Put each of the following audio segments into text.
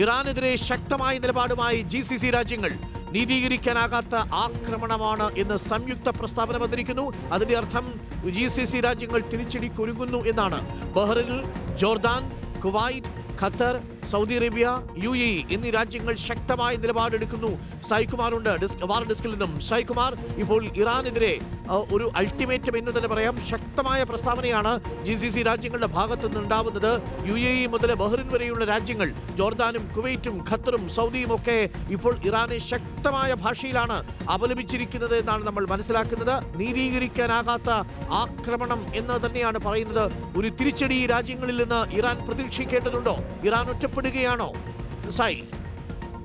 ഇറാനെതിരെ ശക്തമായ നിലപാടുമായി GCC രാജ്യങ്ങൾ. നീതീകരിക്കാനാകാത്ത ആക്രമണമാണ് എന്ന് സംയുക്ത പ്രസ്താവന വന്നിരിക്കുന്നു. അതിന്റെ അർത്ഥം GCC രാജ്യങ്ങൾ തിരിച്ചടിക്കൊരുങ്ങുന്നു എന്നാണ്. Bahrain, Jordan, Kuwait, Qatar, Saudi Arabia, UAE എന്നീ രാജ്യങ്ങൾ ശക്തമായ നിലപാടെടുക്കുന്നു. സായികുമാറുണ്ട് വാർ ഡെസ്കിൽ നിന്നും. സായികുമാർ, ഇപ്പോൾ ഇറാനെതിരെ ഒരു അൾട്ടിമേറ്റം എന്ന് തന്നെ പറയാം, ശക്തമായ പ്രസ്താവനയാണ് GCC രാജ്യങ്ങളുടെ ഭാഗത്തു നിന്നുണ്ടാവുന്നത്. UAE മുതൽ ബഹ്റിൻ വരെയുള്ള രാജ്യങ്ങൾ, ജോർദാനും കുവൈറ്റും ഖത്തറും സൗദിയും ഒക്കെ ഇപ്പോൾ ഇറാനെ ശക്തമായ ഭാഷയിലാണ് അപലപിച്ചിരിക്കുന്നത് എന്നാണ് നമ്മൾ മനസ്സിലാക്കുന്നത്. നീതീകരിക്കാനാകാത്ത ആക്രമണം എന്ന് തന്നെയാണ് പറയുന്നത്. ഒരു തിരിച്ചടി ഈ രാജ്യങ്ങളിൽ നിന്ന് ഇറാൻ പ്രതീക്ഷിക്കേണ്ടതുണ്ടോ? ഇറാൻ ഒറ്റപ്പെടുകയാണോ? സായി,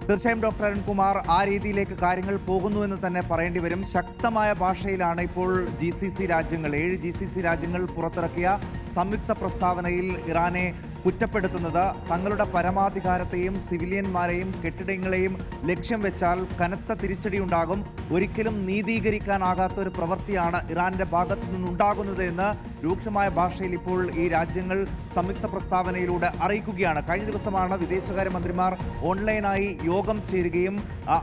തീർച്ചയായും ഡോക്ടർ അരുൺകുമാർ, ആ രീതിയിലേക്ക് കാര്യങ്ങൾ പോകുന്നു എന്ന് തന്നെ പറയേണ്ടി വരും. ശക്തമായ ഭാഷയിലാണ് ഇപ്പോൾ GCC രാജ്യങ്ങൾ, 7 GCC രാജ്യങ്ങൾ പുറത്തിറക്കിയ സംയുക്ത പ്രസ്താവനയിൽ ഇറാനെ കുറ്റപ്പെടുത്തുന്നത്. തങ്ങളുടെ പരമാധികാരത്തെയും സിവിലിയന്മാരെയും കെട്ടിടങ്ങളെയും ലക്ഷ്യം വെച്ചാൽ കനത്ത തിരിച്ചടി ഉണ്ടാകും. ഒരിക്കലും നീതീകരിക്കാനാകാത്ത ഒരു പ്രവൃത്തിയാണ് ഇറാന്റെ ഭാഗത്തു നിന്നുണ്ടാകുന്നത് എന്ന് രൂക്ഷമായ ഭാഷയിൽ ഇപ്പോൾ ഈ രാജ്യങ്ങൾ സംയുക്ത പ്രസ്താവനയിലൂടെ അറിയിക്കുകയാണ്. കഴിഞ്ഞ ദിവസമാണ് വിദേശകാര്യമന്ത്രിമാർ ഓൺലൈനായി യോഗം ചേരുകയും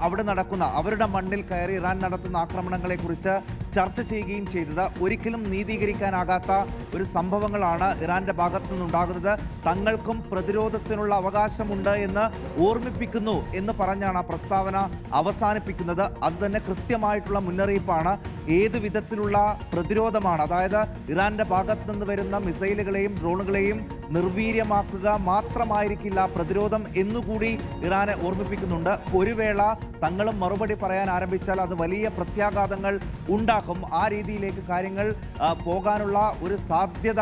അവിടെ നടക്കുന്ന, അവരുടെ മണ്ണിൽ കയറി ഇറാൻ നടത്തുന്ന ആക്രമണങ്ങളെക്കുറിച്ച് ചർച്ച ചെയ്യുകയും ചെയ്തത്. ഒരിക്കലും നീതീകരിക്കാനാകാത്ത ഒരു സംഭവങ്ങളാണ് ഇറാന്റെ ഭാഗത്തു നിന്നുണ്ടാകുന്നത്. തങ്ങൾക്കും പ്രതിരോധത്തിനുള്ള അവകാശമുണ്ട് എന്ന് ഓർമ്മിപ്പിക്കുന്നു എന്ന് പറഞ്ഞാണ് ആ പ്രസ്താവന അവസാനിപ്പിക്കുന്നത്. അതുതന്നെ കൃത്യമായിട്ടുള്ള മുന്നറിയിപ്പാണ്. ഏത് വിധത്തിലുള്ള പ്രതിരോധമാണ്, അതായത് ഇറാന്റെ ഭാഗത്തു നിന്ന് വരുന്ന മിസൈലുകളെയും ഡ്രോണുകളെയും നിർവീര്യമാക്കുക മാത്രമായിരിക്കില്ല പ്രതിരോധം എന്നുകൂടി ഇറാനെ ഓർമ്മിപ്പിക്കുന്നുണ്ട്. ഒരു വേള തങ്ങളും മറുപടി പറയാൻ ആരംഭിച്ചാൽ അത് വലിയ പ്രത്യാഘാതങ്ങൾ ഉണ്ടാക്കും. ആ രീതിയിലേക്ക് കാര്യങ്ങൾ പോകാനുള്ള ഒരു സാധ്യത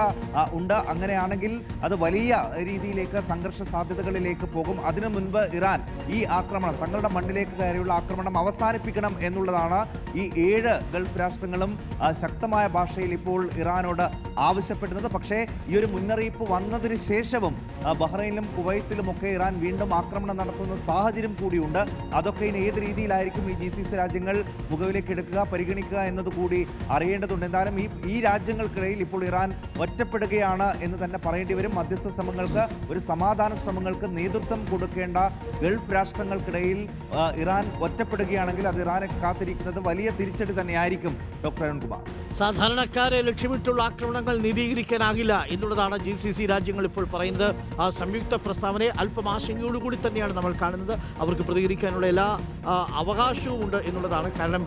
ഉണ്ട്. അങ്ങനെയാണെങ്കിൽ അത് വലിയ രീതിയിലേക്ക് സംഘർഷ സാധ്യതകളിലേക്ക് പോകും. അതിനു മുൻപ് ഇറാൻ ഈ ആക്രമണം, തങ്ങളുടെ മണ്ണിലേക്ക് കയറിയുള്ള ആക്രമണം അവസാനിപ്പിക്കണം എന്നുള്ളതാണ് ഈ 7 ഗൾഫ് രാഷ്ട്രങ്ങളും ശക്തമായ ഭാഷയിൽ ഇപ്പോൾ ഇറാനോട് ആവശ്യപ്പെടുന്നത്. പക്ഷേ ഈ ഒരു മുന്നറിയിപ്പ് വന്നതിന് ശേഷവും ബഹ്റൈനിലും കുവൈത്തിലുമൊക്കെ ഇറാൻ വീണ്ടും ആക്രമണം നടത്തുന്ന സാഹചര്യം കൂടിയുണ്ട്. അതൊക്കെ ഇനി ഏത് രീതിയിലായിരിക്കും ഈ GCC രാജ്യങ്ങൾ മുഖവിലേക്ക് എടുക്കുക, പരിഗണിക്കുക എന്നതുകൂടി അറിയേണ്ടതുണ്ട്. എന്തായാലും ഈ രാജ്യങ്ങൾക്കിടയിൽ ഇപ്പോൾ ഇറാൻ ഒറ്റപ്പെടുകയാണ് എന്ന് തന്നെ പറയേണ്ടി വരും. മധ്യസ്ഥ ശ്രമങ്ങൾക്ക്, ഒരു സമാധാന ശ്രമങ്ങൾക്ക് നേതൃത്വം കൊടുക്കേണ്ട ഗൾഫ് രാഷ്ട്രങ്ങൾക്കിടയിൽ ഇറാൻ ഒറ്റപ്പെടുകയാണെങ്കിൽ അത് ഇറാനെ കാത്തിരിക്കുന്നത് വലിയ തിരിച്ചടി തന്നെയായിരിക്കും. ഡോക്ടർ അരുൺകുമാർ, സാധാരണക്കാരെ ലക്ഷ്യമിട്ടുള്ള ആക്രമണങ്ങൾ നീതീകരിക്കാനാകില്ല എന്നുള്ളതാണ് GCC രാജ്യങ്ങൾ ഇപ്പോൾ പറയുന്നത്. ആ സംയുക്ത പ്രസ്താവനയെ അല്പം ആശങ്കയോടുകൂടി തന്നെയാണ് നമ്മൾ കാണുന്നത്. അവർക്ക് പ്രതികരിക്കാനുള്ള എല്ലാ അവകാശവും ഉണ്ട് എന്നുള്ളതാണ്. കാരണം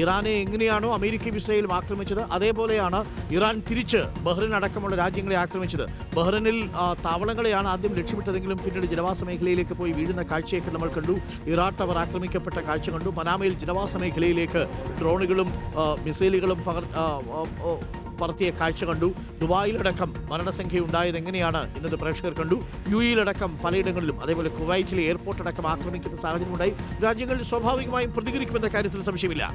ഇറാനെ എങ്ങനെയാണോ അമേരിക്കൻ ഇസ്രായേലും ആക്രമിച്ചത്, അതേപോലെയാണ് ഇറാൻ തിരിച്ച് ബഹ്റിൻ അടക്കമുള്ള രാജ്യങ്ങളെ ആക്രമിച്ചത്. ബഹ്റിനിൽ താവളങ്ങളെയാണ് ആദ്യം ലക്ഷ്യമിട്ടതെങ്കിലും പിന്നീട് ജനവാസ മേഖലയിലേക്ക് പോയി വീഴുന്ന കാഴ്ചയൊക്കെ നമ്മൾ കണ്ടു. ഇറാഖ് ടവർ ആക്രമിക്കപ്പെട്ട കാഴ്ച കണ്ടു. മനാമയിൽ ജനവാസ മേഖലയിലേക്ക് ഡ്രോണുകളും മിസൈലുകളും പറത്തിയ കാഴ്ച കണ്ടു. ദുബായിലടക്കം മരണസംഖ്യ ഉണ്ടായത് എങ്ങനെയാണ് എന്നത് പ്രേക്ഷകർ കണ്ടു. UAE-യിലടക്കം പലയിടങ്ങളിലും, അതേപോലെ കുവൈറ്റിലെ എയർപോർട്ട് അടക്കം ആക്രമിക്കുന്ന സാഹചര്യമുണ്ടായി. രാജ്യങ്ങൾ സ്വാഭാവികമായും പ്രതികരിക്കുമെന്ന കാര്യത്തിൽ സംശയമില്ല.